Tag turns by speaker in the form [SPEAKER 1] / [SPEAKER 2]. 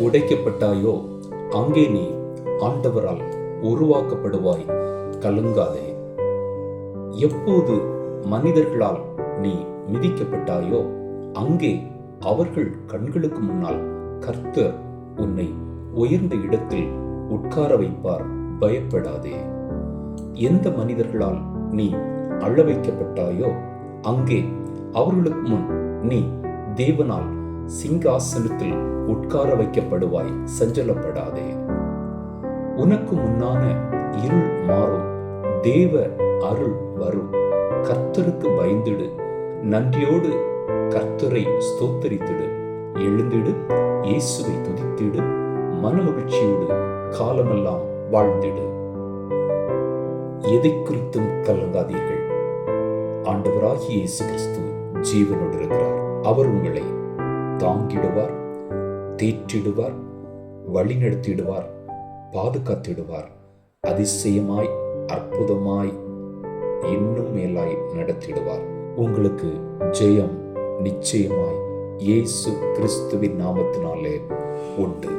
[SPEAKER 1] உடைக்கப்பட்டாயோ அங்கே நீ ஆண்டவரால் உருவாக்கப்படுவாய், கலங்காதே. எப்போது மனிதர்களால் நீ மிதிக்கப்பட்டாயோ அங்கே அவர்கள் கண்களுக்கு முன்னால் கர்த்தர் உன்னை உயர்ந்த இடத்தில் உட்கார வைப்பார், பயப்படாதே. எந்த மனிதர்களால் நீ அழ வைக்கப்பட்டாயோ அங்கே அவர்களுக்கு முன் நீ தேவனால் சிங்காசனத்தில் உட்கார வைக்கப்படுவாய், சஞ்சலப்படாதே. உனக்கு முன்னான இருள் மாறும், தேவ அருள் வரும். கர்த்தருக்கு பயந்திடு, நன்றியோடு கர்த்தரை ஸ்தோத்தரித்திடு. எழுந்திடு, இயேசுவை துதித்திடு, மனமகிழ்ச்சியோடு காலமெல்லாம் வாழ்ந்திடு. எதை குறித்தும் கலங்காதீர்கள். ஆண்டவராகிய இயேசு கிறிஸ்து ஜீவனோடு இருக்கிறார். அவர் உங்களை தாங்கிடுவார், தேற்றிடுவார், வழிநடத்திடுவார், பாதுகாத்திடுவார். அதிசயமாய், அற்புதமாய், இன்னும் மேலாய் நடத்திடுவார். உங்களுக்கு ஜெயம் நிச்சயமாய் இயேசு கிறிஸ்துவின் நாமத்தினாலே உண்டு.